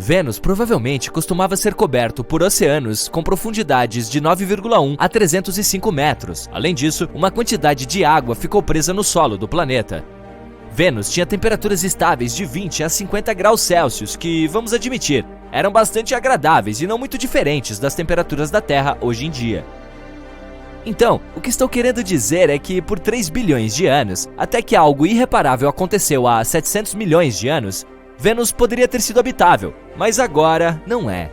Vênus provavelmente costumava ser coberto por oceanos com profundidades de 9,1 a 305 metros. Além disso, uma quantidade de água ficou presa no solo do planeta. Vênus tinha temperaturas estáveis de 20 a 50 graus Celsius que, vamos admitir, eram bastante agradáveis e não muito diferentes das temperaturas da Terra hoje em dia. Então, o que estou querendo dizer é que por 3 bilhões de anos, até que algo irreparável aconteceu há 700 milhões de anos, Vênus poderia ter sido habitável, mas agora não é.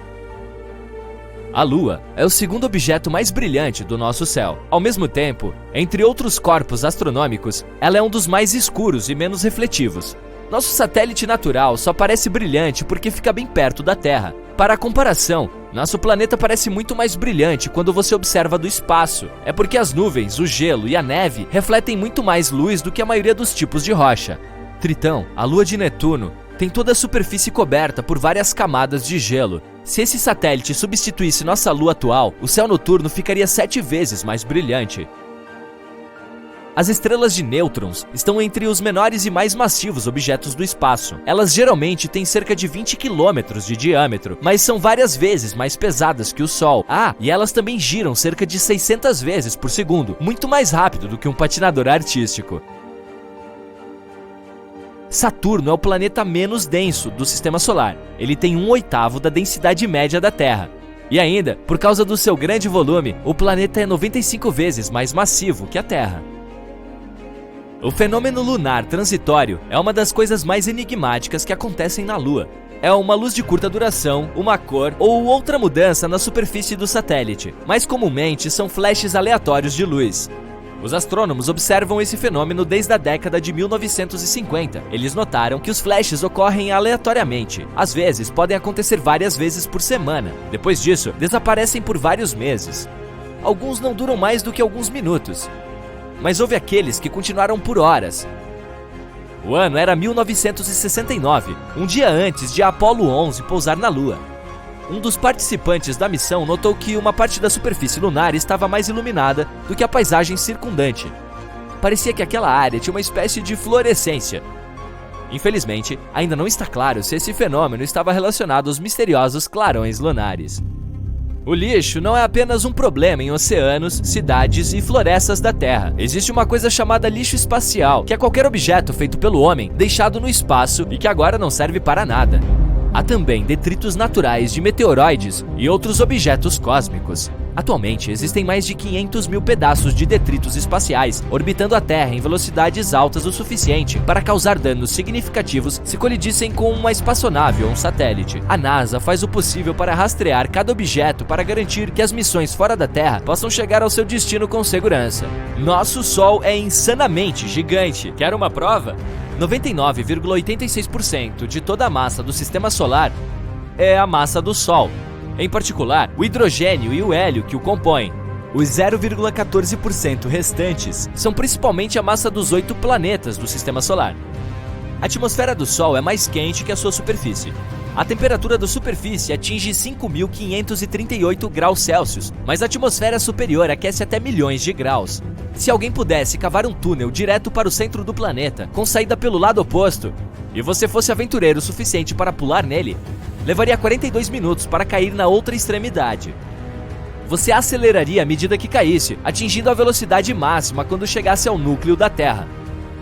A Lua é o segundo objeto mais brilhante do nosso céu. Ao mesmo tempo, entre outros corpos astronômicos, ela é um dos mais escuros e menos refletivos. Nosso satélite natural só parece brilhante porque fica bem perto da Terra. Para a comparação, nosso planeta parece muito mais brilhante quando você observa do espaço. É porque as nuvens, o gelo e a neve refletem muito mais luz do que a maioria dos tipos de rocha. Tritão, a lua de Netuno, tem toda a superfície coberta por várias camadas de gelo. Se esse satélite substituísse nossa lua atual, o céu noturno ficaria 7 vezes mais brilhante. As estrelas de nêutrons estão entre os menores e mais massivos objetos do espaço. Elas geralmente têm cerca de 20 quilômetros de diâmetro, mas são várias vezes mais pesadas que o Sol. E elas também giram cerca de 600 vezes por segundo, muito mais rápido do que um patinador artístico. Saturno é o planeta menos denso do Sistema Solar. Ele tem 1/8 da densidade média da Terra. E ainda, por causa do seu grande volume, o planeta é 95 vezes mais massivo que a Terra. O fenômeno lunar transitório é uma das coisas mais enigmáticas que acontecem na Lua. É uma luz de curta duração, uma cor ou outra mudança na superfície do satélite. Mais comumente são flashes aleatórios de luz. Os astrônomos observam esse fenômeno desde a década de 1950. Eles notaram que os flashes ocorrem aleatoriamente. Às vezes, podem acontecer várias vezes por semana. Depois disso, desaparecem por vários meses. Alguns não duram mais do que alguns minutos. Mas houve aqueles que continuaram por horas. O ano era 1969, um dia antes de Apollo 11 pousar na Lua. Um dos participantes da missão notou que uma parte da superfície lunar estava mais iluminada do que a paisagem circundante. Parecia que aquela área tinha uma espécie de fluorescência. Infelizmente, ainda não está claro se esse fenômeno estava relacionado aos misteriosos clarões lunares. O lixo não é apenas um problema em oceanos, cidades e florestas da Terra. Existe uma coisa chamada lixo espacial, que é qualquer objeto feito pelo homem, deixado no espaço e que agora não serve para nada. Há também detritos naturais de meteoroides e outros objetos cósmicos. Atualmente, existem mais de 500 mil pedaços de detritos espaciais orbitando a Terra em velocidades altas o suficiente para causar danos significativos se colidissem com uma espaçonave ou um satélite. A NASA faz o possível para rastrear cada objeto para garantir que as missões fora da Terra possam chegar ao seu destino com segurança. Nosso Sol é insanamente gigante. Quer uma prova? 99,86% de toda a massa do Sistema Solar é a massa do Sol. Em particular, o hidrogênio e o hélio que o compõem. Os 0,14% restantes são principalmente a massa dos 8 planetas do Sistema Solar. A atmosfera do Sol é mais quente que a sua superfície. A temperatura da superfície atinge 5.538 graus Celsius, mas a atmosfera superior aquece até milhões de graus. Se alguém pudesse cavar um túnel direto para o centro do planeta, com saída pelo lado oposto, e você fosse aventureiro o suficiente para pular nele, levaria 42 minutos para cair na outra extremidade. Você aceleraria à medida que caísse, atingindo a velocidade máxima quando chegasse ao núcleo da Terra.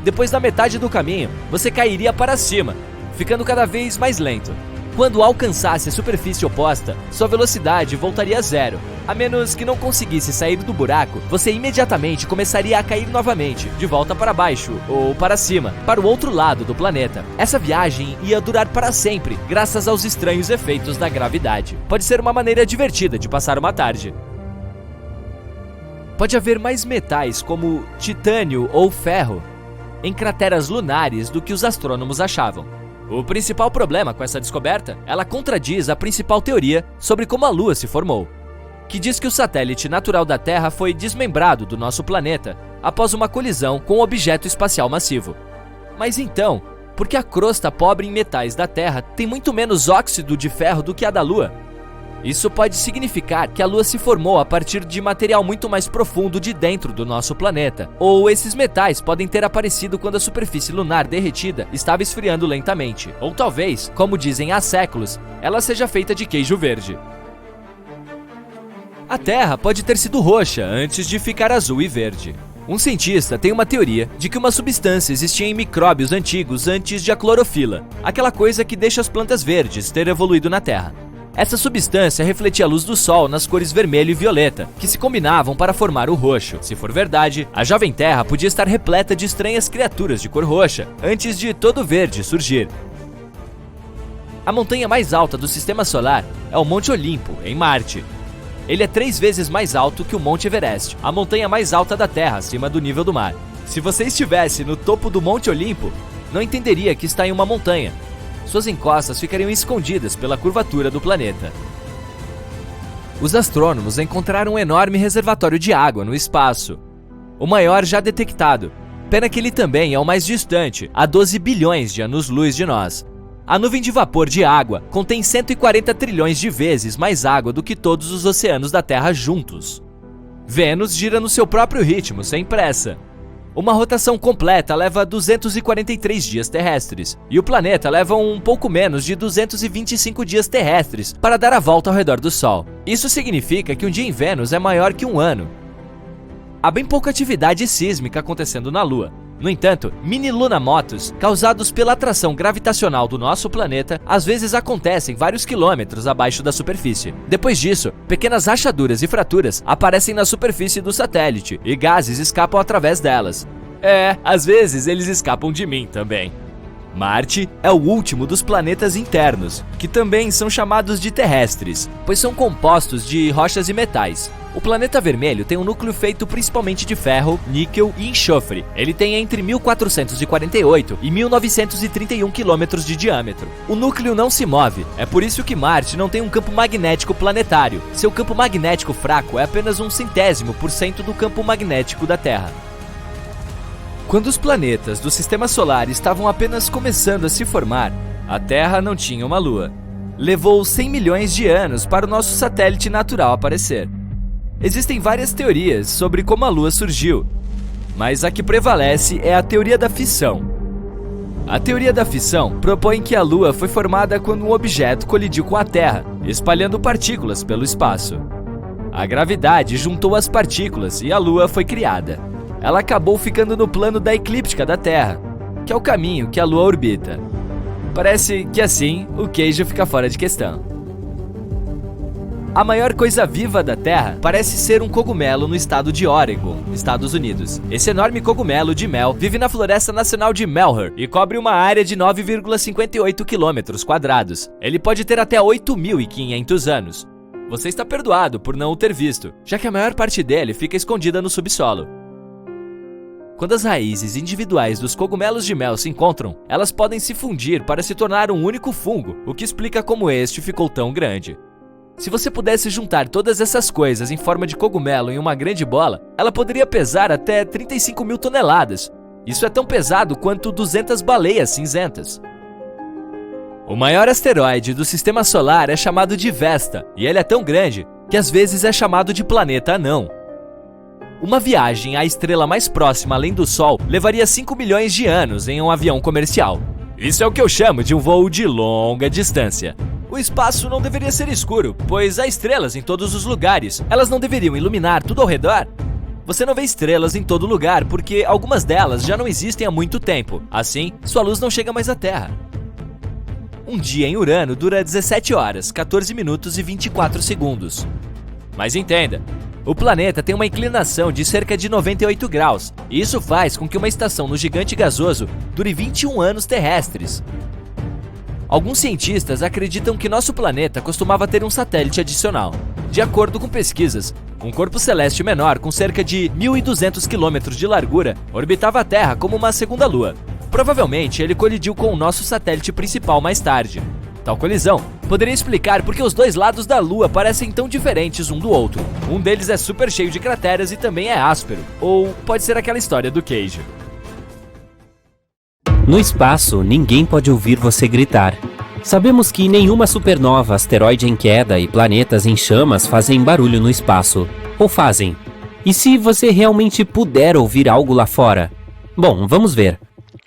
Depois da metade do caminho, você cairia para cima, ficando cada vez mais lento. Quando alcançasse a superfície oposta, sua velocidade voltaria a zero. A menos que não conseguisse sair do buraco, você imediatamente começaria a cair novamente, de volta para baixo, ou para cima, para o outro lado do planeta. Essa viagem ia durar para sempre, graças aos estranhos efeitos da gravidade. Pode ser uma maneira divertida de passar uma tarde. Pode haver mais metais como titânio ou ferro em crateras lunares do que os astrônomos achavam. O principal problema com essa descoberta, ela contradiz a principal teoria sobre como a Lua se formou, que diz que o satélite natural da Terra foi desmembrado do nosso planeta após uma colisão com um objeto espacial massivo. Mas então, por que a crosta pobre em metais da Terra tem muito menos óxido de ferro do que a da Lua? Isso pode significar que a Lua se formou a partir de material muito mais profundo de dentro do nosso planeta, ou esses metais podem ter aparecido quando a superfície lunar derretida estava esfriando lentamente, ou talvez, como dizem há séculos, ela seja feita de queijo verde. A Terra pode ter sido roxa antes de ficar azul e verde. Um cientista tem uma teoria de que uma substância existia em micróbios antigos antes de a clorofila, aquela coisa que deixa as plantas verdes, ter evoluído na Terra. Essa substância refletia a luz do Sol nas cores vermelho e violeta, que se combinavam para formar o roxo. Se for verdade, a jovem Terra podia estar repleta de estranhas criaturas de cor roxa, antes de todo verde surgir. A montanha mais alta do Sistema Solar é o Monte Olimpo, em Marte. Ele é 3 vezes mais alto que o Monte Everest, a montanha mais alta da Terra, acima do nível do mar. Se você estivesse no topo do Monte Olimpo, não entenderia que está em uma montanha. Suas encostas ficariam escondidas pela curvatura do planeta. Os astrônomos encontraram um enorme reservatório de água no espaço, o maior já detectado. Pena que ele também é o mais distante, a 12 bilhões de anos-luz de nós. A nuvem de vapor de água contém 140 trilhões de vezes mais água do que todos os oceanos da Terra juntos. Vênus gira no seu próprio ritmo, sem pressa. Uma rotação completa leva 243 dias terrestres, e o planeta leva um pouco menos de 225 dias terrestres para dar a volta ao redor do Sol. Isso significa que um dia em Vênus é maior que um ano. Há bem pouca atividade sísmica acontecendo na Lua. No entanto, mini-lunamotos, causados pela atração gravitacional do nosso planeta, às vezes acontecem vários quilômetros abaixo da superfície. Depois disso, pequenas rachaduras e fraturas aparecem na superfície do satélite, e gases escapam através delas. Às vezes eles escapam de mim também. Marte é o último dos planetas internos, que também são chamados de terrestres, pois são compostos de rochas e metais. O planeta vermelho tem um núcleo feito principalmente de ferro, níquel e enxofre. Ele tem entre 1.448 e 1.931 quilômetros de diâmetro. O núcleo não se move, é por isso que Marte não tem um campo magnético planetário. Seu campo magnético fraco é apenas 0,1% do campo magnético da Terra. Quando os planetas do Sistema Solar estavam apenas começando a se formar, a Terra não tinha uma Lua. Levou 100 milhões de anos para o nosso satélite natural aparecer. Existem várias teorias sobre como a Lua surgiu, mas a que prevalece é a teoria da fissão. A teoria da fissão propõe que a Lua foi formada quando um objeto colidiu com a Terra, espalhando partículas pelo espaço. A gravidade juntou as partículas e a Lua foi criada. Ela acabou ficando no plano da eclíptica da Terra, que é o caminho que a Lua orbita. Parece que assim o queijo fica fora de questão. A maior coisa viva da Terra parece ser um cogumelo no estado de Oregon, Estados Unidos. Esse enorme cogumelo de mel vive na Floresta Nacional de Malheur e cobre uma área de 9,58 km². Ele pode ter até 8.500 anos. Você está perdoado por não o ter visto, já que a maior parte dele fica escondida no subsolo. Quando as raízes individuais dos cogumelos de mel se encontram, elas podem se fundir para se tornar um único fungo, o que explica como este ficou tão grande. Se você pudesse juntar todas essas coisas em forma de cogumelo em uma grande bola, ela poderia pesar até 35 mil toneladas. Isso é tão pesado quanto 200 baleias cinzentas. O maior asteroide do Sistema Solar é chamado de Vesta, e ele é tão grande que às vezes é chamado de planeta anão. Uma viagem à estrela mais próxima além do Sol levaria 5 milhões de anos em um avião comercial. Isso é o que eu chamo de um voo de longa distância. O espaço não deveria ser escuro, pois há estrelas em todos os lugares. Elas não deveriam iluminar tudo ao redor? Você não vê estrelas em todo lugar porque algumas delas já não existem há muito tempo. Assim, sua luz não chega mais à Terra. Um dia em Urano dura 17 horas, 14 minutos e 24 segundos. Mas entenda, o planeta tem uma inclinação de cerca de 98 graus, e isso faz com que uma estação no gigante gasoso dure 21 anos terrestres. Alguns cientistas acreditam que nosso planeta costumava ter um satélite adicional. De acordo com pesquisas, um corpo celeste menor com cerca de 1.200 km de largura orbitava a Terra como uma segunda lua. Provavelmente ele colidiu com o nosso satélite principal mais tarde. Tal colisão poderia explicar por que os dois lados da Lua parecem tão diferentes um do outro. Um deles é super cheio de crateras e também é áspero. Ou pode ser aquela história do queijo. No espaço, ninguém pode ouvir você gritar. Sabemos que nenhuma supernova, asteroide em queda e planetas em chamas fazem barulho no espaço. Ou fazem? E se você realmente puder ouvir algo lá fora? Bom, vamos ver.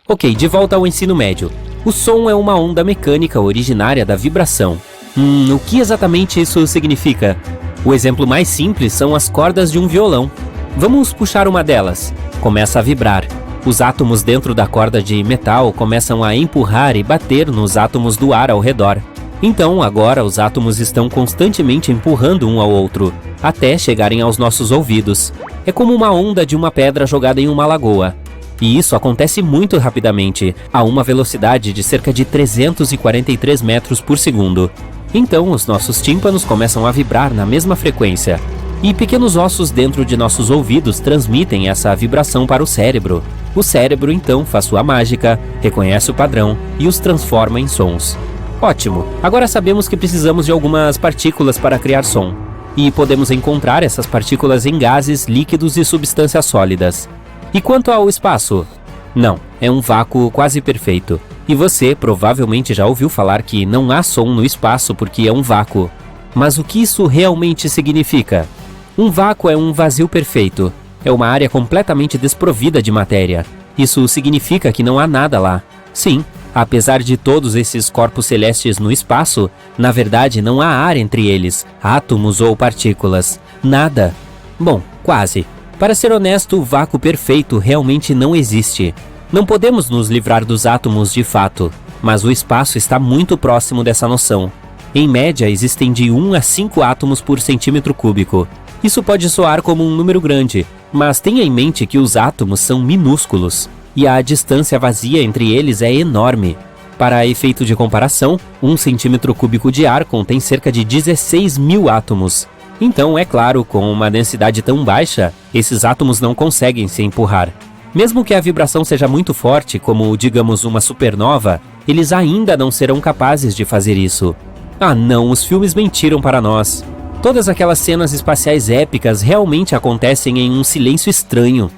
Ok, de volta ao ensino médio. O som é uma onda mecânica originária da vibração. O que exatamente isso significa? O exemplo mais simples são as cordas de um violão. Vamos puxar uma delas. Começa a vibrar. Os átomos dentro da corda de metal começam a empurrar e bater nos átomos do ar ao redor. Então, agora os átomos estão constantemente empurrando um ao outro, até chegarem aos nossos ouvidos. É como uma onda de uma pedra jogada em uma lagoa. E isso acontece muito rapidamente, a uma velocidade de cerca de 343 metros por segundo. Então, os nossos tímpanos começam a vibrar na mesma frequência. E pequenos ossos dentro de nossos ouvidos transmitem essa vibração para o cérebro. O cérebro, então, faz sua mágica, reconhece o padrão e os transforma em sons. Ótimo! Agora sabemos que precisamos de algumas partículas para criar som. E podemos encontrar essas partículas em gases, líquidos e substâncias sólidas. E quanto ao espaço? Não, é um vácuo quase perfeito. E você provavelmente já ouviu falar que não há som no espaço porque é um vácuo. Mas o que isso realmente significa? Um vácuo é um vazio perfeito. É uma área completamente desprovida de matéria. Isso significa que não há nada lá. Sim, apesar de todos esses corpos celestes no espaço, na verdade não há ar entre eles, átomos ou partículas. Nada. Bom, quase. Para ser honesto, o vácuo perfeito realmente não existe. Não podemos nos livrar dos átomos de fato, mas o espaço está muito próximo dessa noção. Em média, existem de 1 a 5 átomos por centímetro cúbico. Isso pode soar como um número grande, mas tenha em mente que os átomos são minúsculos, e a distância vazia entre eles é enorme. Para efeito de comparação, 1 centímetro cúbico de ar contém cerca de 16 mil átomos. Então, é claro, com uma densidade tão baixa, esses átomos não conseguem se empurrar. Mesmo que a vibração seja muito forte, como, digamos, uma supernova, eles ainda não serão capazes de fazer isso. Ah não, os filmes mentiram para nós. Todas aquelas cenas espaciais épicas realmente acontecem em um silêncio estranho.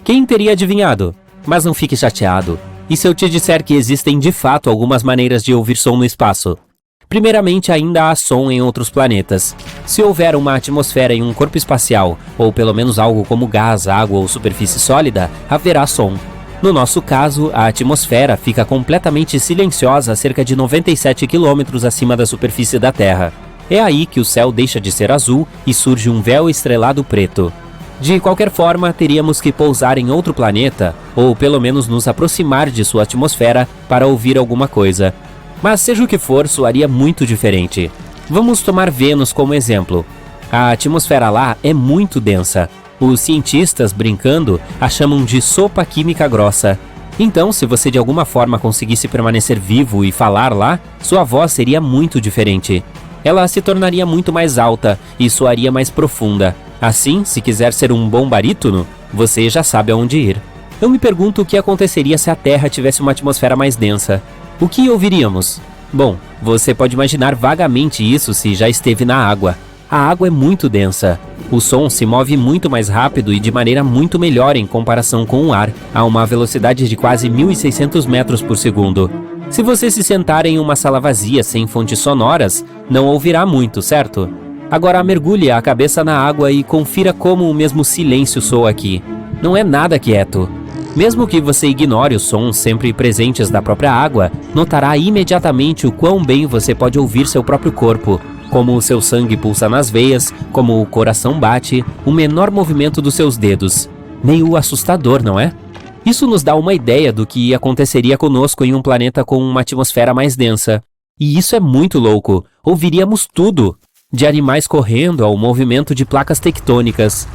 Quem teria adivinhado? Mas não fique chateado. E se eu te disser que existem de fato algumas maneiras de ouvir som no espaço? Primeiramente, ainda há som em outros planetas. Se houver uma atmosfera em um corpo espacial, ou pelo menos algo como gás, água ou superfície sólida, haverá som. No nosso caso, a atmosfera fica completamente silenciosa a cerca de 97 km acima da superfície da Terra. É aí que o céu deixa de ser azul e surge um véu estrelado preto. De qualquer forma, teríamos que pousar em outro planeta, ou pelo menos nos aproximar de sua atmosfera para ouvir alguma coisa. Mas seja o que for, soaria muito diferente. Vamos tomar Vênus como exemplo. A atmosfera lá é muito densa. Os cientistas, brincando, a chamam de sopa química grossa. Então, se você de alguma forma conseguisse permanecer vivo e falar lá, sua voz seria muito diferente. Ela se tornaria muito mais alta e soaria mais profunda. Assim, se quiser ser um bom barítono, você já sabe aonde ir. Eu me pergunto o que aconteceria se a Terra tivesse uma atmosfera mais densa. O que ouviríamos? Bom, você pode imaginar vagamente isso se já esteve na água. A água é muito densa. O som se move muito mais rápido e de maneira muito melhor em comparação com o ar, a uma velocidade de quase 1.600 metros por segundo. Se você se sentar em uma sala vazia sem fontes sonoras, não ouvirá muito, certo? Agora mergulhe a cabeça na água e confira como o mesmo silêncio soa aqui. Não é nada quieto. Mesmo que você ignore os sons sempre presentes da própria água, notará imediatamente o quão bem você pode ouvir seu próprio corpo, como o seu sangue pulsa nas veias, como o coração bate, o menor movimento dos seus dedos. Meio assustador, não é? Isso nos dá uma ideia do que aconteceria conosco em um planeta com uma atmosfera mais densa. E isso é muito louco. Ouviríamos tudo, de animais correndo ao movimento de placas tectônicas.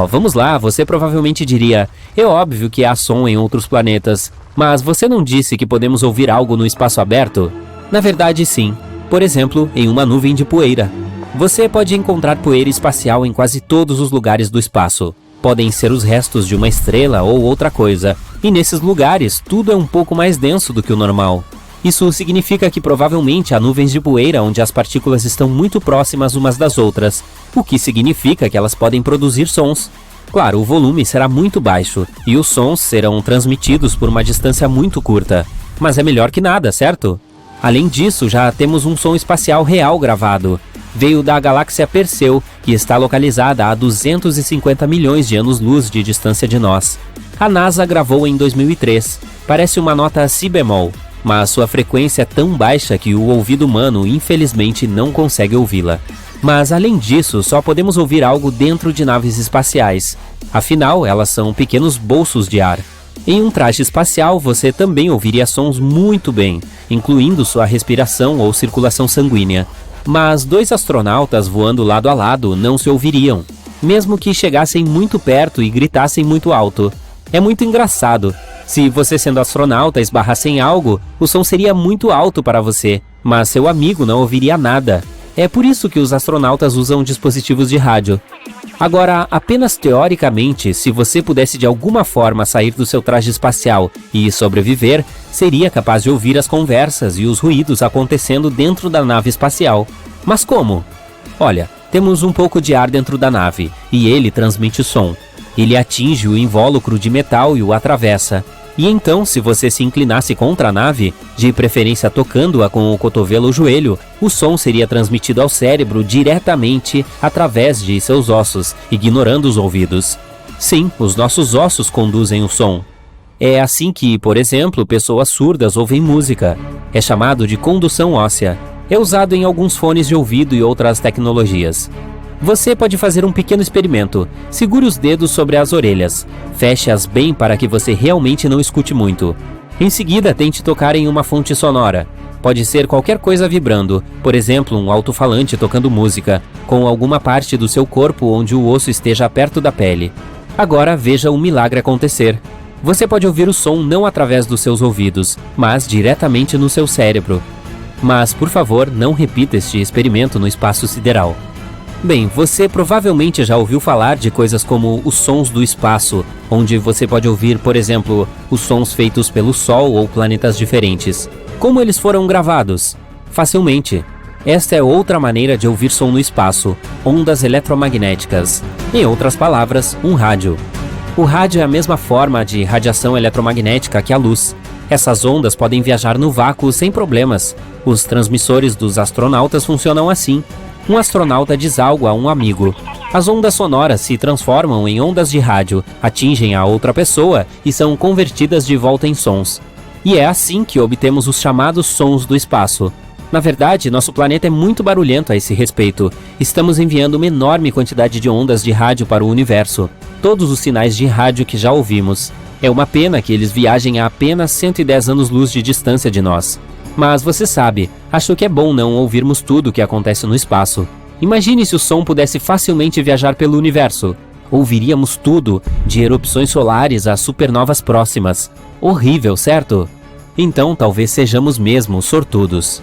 Vamos lá, você provavelmente diria, é óbvio que há som em outros planetas, mas você não disse que podemos ouvir algo no espaço aberto? Na verdade, sim. Por exemplo, em uma nuvem de poeira. Você pode encontrar poeira espacial em quase todos os lugares do espaço. Podem ser os restos de uma estrela ou outra coisa, e nesses lugares tudo é um pouco mais denso do que o normal. Isso significa que provavelmente há nuvens de poeira onde as partículas estão muito próximas umas das outras, o que significa que elas podem produzir sons. Claro, o volume será muito baixo, e os sons serão transmitidos por uma distância muito curta. Mas é melhor que nada, certo? Além disso, já temos um som espacial real gravado. Veio da galáxia Perseu, que está localizada a 250 milhões de anos-luz de distância de nós. A NASA gravou em 2003. Parece uma nota si bemol, mas sua frequência é tão baixa que o ouvido humano infelizmente não consegue ouvi-la. Mas além disso, só podemos ouvir algo dentro de naves espaciais. Afinal, elas são pequenos bolsos de ar. Em um traje espacial, você também ouviria sons muito bem, incluindo sua respiração ou circulação sanguínea. Mas 2 astronautas voando lado a lado não se ouviriam, mesmo que chegassem muito perto e gritassem muito alto. É muito engraçado. Se você, sendo astronauta, esbarrasse em algo, o som seria muito alto para você, mas seu amigo não ouviria nada. É por isso que os astronautas usam dispositivos de rádio. Agora, apenas teoricamente, se você pudesse de alguma forma sair do seu traje espacial e sobreviver, seria capaz de ouvir as conversas e os ruídos acontecendo dentro da nave espacial. Mas como? Olha, temos um pouco de ar dentro da nave, e ele transmite som. Ele atinge o invólucro de metal e o atravessa. E então, se você se inclinasse contra a nave, de preferência tocando-a com o cotovelo ou joelho, o som seria transmitido ao cérebro diretamente através de seus ossos, ignorando os ouvidos. Sim, os nossos ossos conduzem o som. É assim que, por exemplo, pessoas surdas ouvem música. É chamado de condução óssea. É usado em alguns fones de ouvido e outras tecnologias. Você pode fazer um pequeno experimento. Segure os dedos sobre as orelhas. Feche-as bem para que você realmente não escute muito. Em seguida, tente tocar em uma fonte sonora. Pode ser qualquer coisa vibrando, por exemplo, um alto-falante tocando música, com alguma parte do seu corpo onde o osso esteja perto da pele. Agora veja um milagre acontecer. Você pode ouvir o som não através dos seus ouvidos, mas diretamente no seu cérebro. Mas, por favor, não repita este experimento no espaço sideral. Bem, você provavelmente já ouviu falar de coisas como os sons do espaço, onde você pode ouvir, por exemplo, os sons feitos pelo Sol ou planetas diferentes. Como eles foram gravados? Facilmente. Esta é outra maneira de ouvir som no espaço, ondas eletromagnéticas. Em outras palavras, um rádio. O rádio é a mesma forma de radiação eletromagnética que a luz. Essas ondas podem viajar no vácuo sem problemas. Os transmissores dos astronautas funcionam assim. Um astronauta diz algo a um amigo. As ondas sonoras se transformam em ondas de rádio, atingem a outra pessoa e são convertidas de volta em sons. E é assim que obtemos os chamados sons do espaço. Na verdade, nosso planeta é muito barulhento a esse respeito. Estamos enviando uma enorme quantidade de ondas de rádio para o universo. Todos os sinais de rádio que já ouvimos. É uma pena que eles viajem a apenas 110 anos-luz de distância de nós. Mas você sabe, acho que é bom não ouvirmos tudo o que acontece no espaço. Imagine se o som pudesse facilmente viajar pelo universo. Ouviríamos tudo, de erupções solares a supernovas próximas. Horrível, certo? Então talvez sejamos mesmo sortudos.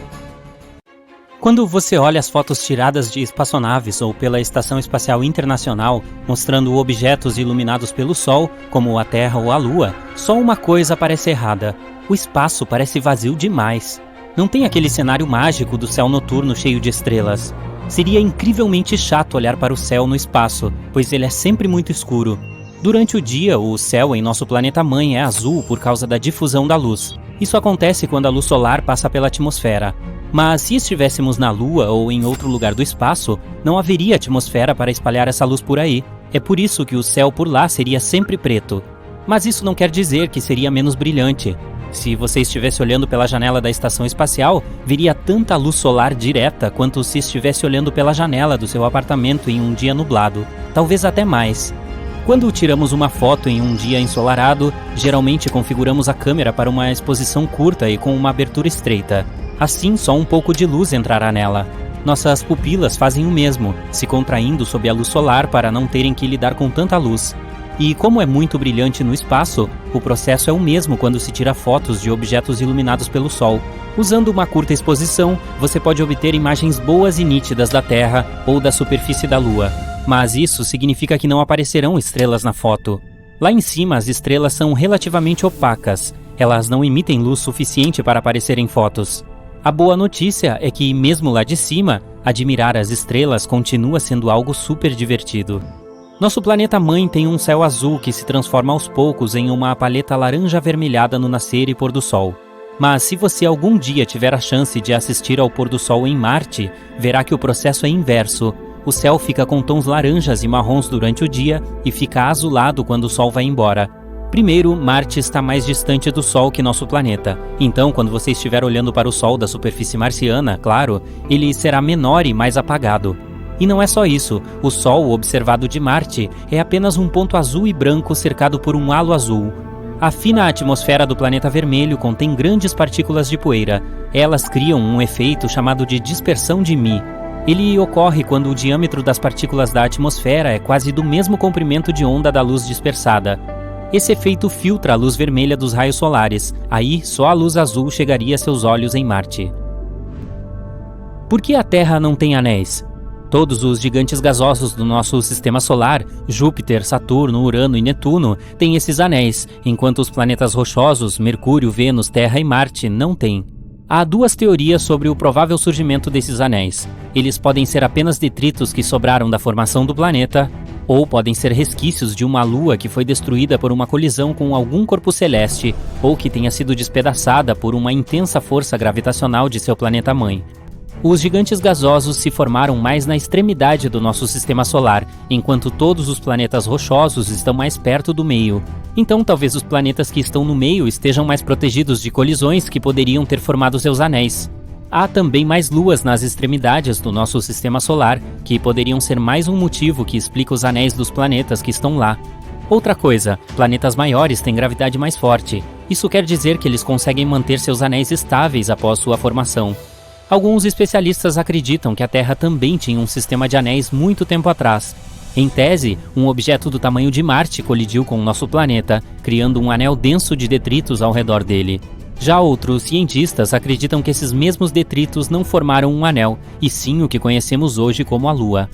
Quando você olha as fotos tiradas de espaçonaves ou pela Estação Espacial Internacional, mostrando objetos iluminados pelo Sol, como a Terra ou a Lua, só uma coisa parece errada. O espaço parece vazio demais. Não tem aquele cenário mágico do céu noturno cheio de estrelas. Seria incrivelmente chato olhar para o céu no espaço, pois ele é sempre muito escuro. Durante o dia, o céu em nosso planeta-mãe é azul por causa da difusão da luz. Isso acontece quando a luz solar passa pela atmosfera. Mas se estivéssemos na Lua ou em outro lugar do espaço, não haveria atmosfera para espalhar essa luz por aí. É por isso que o céu por lá seria sempre preto. Mas isso não quer dizer que seria menos brilhante. Se você estivesse olhando pela janela da estação espacial, veria tanta luz solar direta quanto se estivesse olhando pela janela do seu apartamento em um dia nublado, talvez até mais. Quando tiramos uma foto em um dia ensolarado, geralmente configuramos a câmera para uma exposição curta e com uma abertura estreita. Assim, só um pouco de luz entrará nela. Nossas pupilas fazem o mesmo, se contraindo sob a luz solar para não terem que lidar com tanta luz. E como é muito brilhante no espaço, o processo é o mesmo quando se tira fotos de objetos iluminados pelo Sol. Usando uma curta exposição, você pode obter imagens boas e nítidas da Terra ou da superfície da Lua. Mas isso significa que não aparecerão estrelas na foto. Lá em cima, as estrelas são relativamente opacas. Elas não emitem luz suficiente para aparecer em fotos. A boa notícia é que, mesmo lá de cima, admirar as estrelas continua sendo algo super divertido. Nosso planeta-mãe tem um céu azul que se transforma aos poucos em uma paleta laranja avermelhada no nascer e pôr do sol. Mas se você algum dia tiver a chance de assistir ao pôr do sol em Marte, verá que o processo é inverso. O céu fica com tons laranjas e marrons durante o dia e fica azulado quando o sol vai embora. Primeiro, Marte está mais distante do Sol que nosso planeta. Então, quando você estiver olhando para o Sol da superfície marciana, claro, ele será menor e mais apagado. E não é só isso, o Sol observado de Marte é apenas um ponto azul e branco cercado por um halo azul. A fina atmosfera do planeta vermelho contém grandes partículas de poeira. Elas criam um efeito chamado de dispersão de Mie. Ele ocorre quando o diâmetro das partículas da atmosfera é quase do mesmo comprimento de onda da luz dispersada. Esse efeito filtra a luz vermelha dos raios solares. Aí, só a luz azul chegaria a seus olhos em Marte. Por que a Terra não tem anéis? Todos os gigantes gasosos do nosso sistema solar, Júpiter, Saturno, Urano e Netuno, têm esses anéis, enquanto os planetas rochosos, Mercúrio, Vênus, Terra e Marte, não têm. Há duas teorias sobre o provável surgimento desses anéis. Eles podem ser apenas detritos que sobraram da formação do planeta, ou podem ser resquícios de uma lua que foi destruída por uma colisão com algum corpo celeste, ou que tenha sido despedaçada por uma intensa força gravitacional de seu planeta-mãe. Os gigantes gasosos se formaram mais na extremidade do nosso sistema solar, enquanto todos os planetas rochosos estão mais perto do meio. Então talvez os planetas que estão no meio estejam mais protegidos de colisões que poderiam ter formado seus anéis. Há também mais luas nas extremidades do nosso sistema solar, que poderiam ser mais um motivo que explica os anéis dos planetas que estão lá. Outra coisa, planetas maiores têm gravidade mais forte. Isso quer dizer que eles conseguem manter seus anéis estáveis após sua formação. Alguns especialistas acreditam que a Terra também tinha um sistema de anéis muito tempo atrás. Em tese, um objeto do tamanho de Marte colidiu com o nosso planeta, criando um anel denso de detritos ao redor dele. Já outros cientistas acreditam que esses mesmos detritos não formaram um anel, e sim o que conhecemos hoje como a Lua.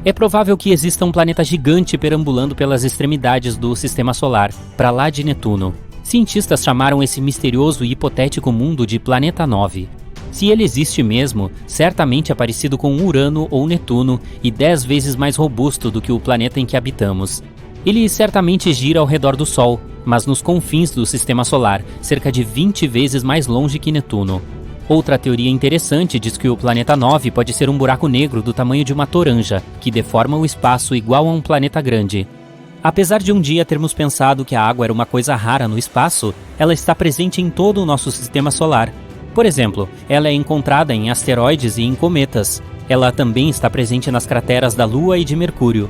É provável que exista um planeta gigante perambulando pelas extremidades do sistema solar, para lá de Netuno. Cientistas chamaram esse misterioso e hipotético mundo de Planeta 9. Se ele existe mesmo, certamente é parecido com Urano ou Netuno e 10 vezes mais robusto do que o planeta em que habitamos. Ele certamente gira ao redor do Sol, mas nos confins do sistema solar, cerca de 20 vezes mais longe que Netuno. Outra teoria interessante diz que o Planeta 9 pode ser um buraco negro do tamanho de uma toranja, que deforma o espaço igual a um planeta grande. Apesar de um dia termos pensado que a água era uma coisa rara no espaço, ela está presente em todo o nosso sistema solar. Por exemplo, ela é encontrada em asteroides e em cometas. Ela também está presente nas crateras da Lua e de Mercúrio.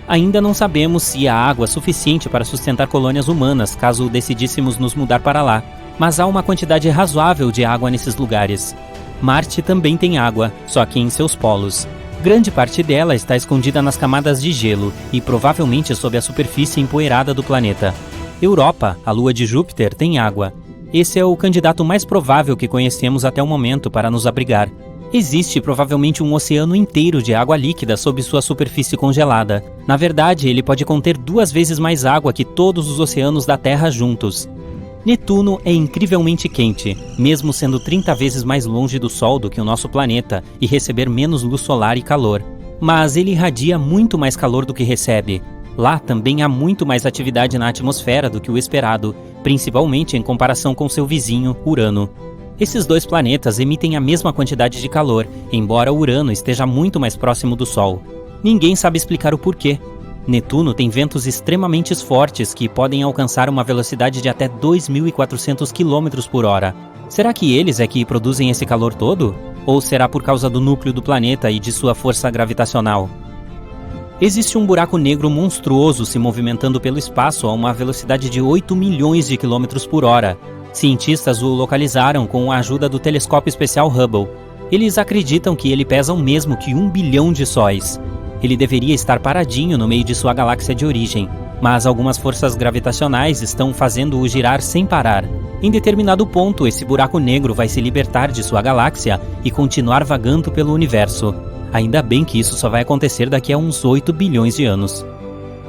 Ainda não sabemos se há água suficiente para sustentar colônias humanas caso decidíssemos nos mudar para lá, mas há uma quantidade razoável de água nesses lugares. Marte também tem água, só que em seus polos. Grande parte dela está escondida nas camadas de gelo e provavelmente sob a superfície empoeirada do planeta. Europa, a lua de Júpiter, tem água. Esse é o candidato mais provável que conhecemos até o momento para nos abrigar. Existe provavelmente um oceano inteiro de água líquida sob sua superfície congelada. Na verdade, ele pode conter 2 vezes mais água que todos os oceanos da Terra juntos. Netuno é incrivelmente quente, mesmo sendo 30 vezes mais longe do Sol do que o nosso planeta e receber menos luz solar e calor. Mas ele irradia muito mais calor do que recebe. Lá também há muito mais atividade na atmosfera do que o esperado, principalmente em comparação com seu vizinho, Urano. Esses 2 planetas emitem a mesma quantidade de calor, embora Urano esteja muito mais próximo do Sol. Ninguém sabe explicar o porquê. Netuno tem ventos extremamente fortes que podem alcançar uma velocidade de até 2.400 km por hora. Será que eles é que produzem esse calor todo? Ou será por causa do núcleo do planeta e de sua força gravitacional? Existe um buraco negro monstruoso se movimentando pelo espaço a uma velocidade de 8 milhões de quilômetros por hora. Cientistas o localizaram com a ajuda do telescópio especial Hubble. Eles acreditam que ele pesa o mesmo que 1 bilhão de sóis. Ele deveria estar paradinho no meio de sua galáxia de origem, mas algumas forças gravitacionais estão fazendo-o girar sem parar. Em determinado ponto, esse buraco negro vai se libertar de sua galáxia e continuar vagando pelo universo. Ainda bem que isso só vai acontecer daqui a uns 8 bilhões de anos.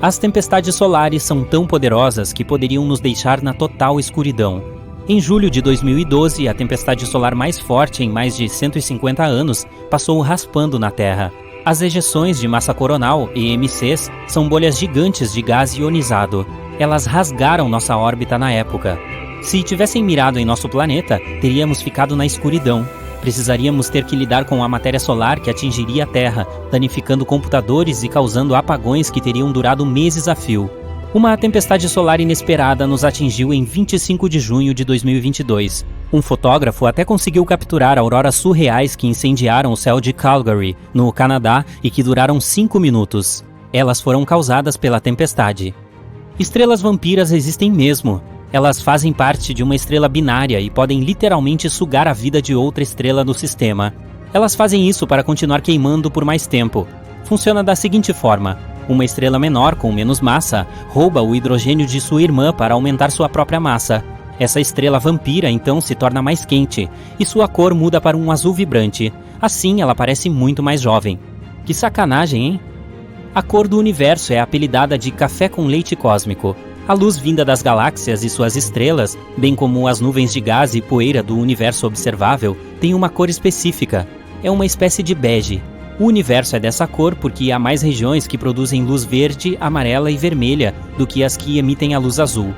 As tempestades solares são tão poderosas que poderiam nos deixar na total escuridão. Em julho de 2012, a tempestade solar mais forte em mais de 150 anos passou raspando na Terra. As ejeções de massa coronal, EMCs, são bolhas gigantes de gás ionizado. Elas rasgaram nossa órbita na época. Se tivessem mirado em nosso planeta, teríamos ficado na escuridão. Precisaríamos ter que lidar com a matéria solar que atingiria a Terra, danificando computadores e causando apagões que teriam durado meses a fio. Uma tempestade solar inesperada nos atingiu em 25 de junho de 2022. Um fotógrafo até conseguiu capturar auroras surreais que incendiaram o céu de Calgary, no Canadá, e que duraram 5 minutos. Elas foram causadas pela tempestade. Estrelas vampiras existem mesmo. Elas fazem parte de uma estrela binária e podem literalmente sugar a vida de outra estrela do sistema. Elas fazem isso para continuar queimando por mais tempo. Funciona da seguinte forma: uma estrela menor com menos massa rouba o hidrogênio de sua irmã para aumentar sua própria massa. Essa estrela vampira então se torna mais quente e sua cor muda para um azul vibrante. Assim ela parece muito mais jovem. Que sacanagem, hein? A cor do universo é apelidada de café com leite cósmico. A luz vinda das galáxias e suas estrelas, bem como as nuvens de gás e poeira do universo observável, tem uma cor específica. É uma espécie de bege. O universo é dessa cor porque há mais regiões que produzem luz verde, amarela e vermelha do que as que emitem a luz azul.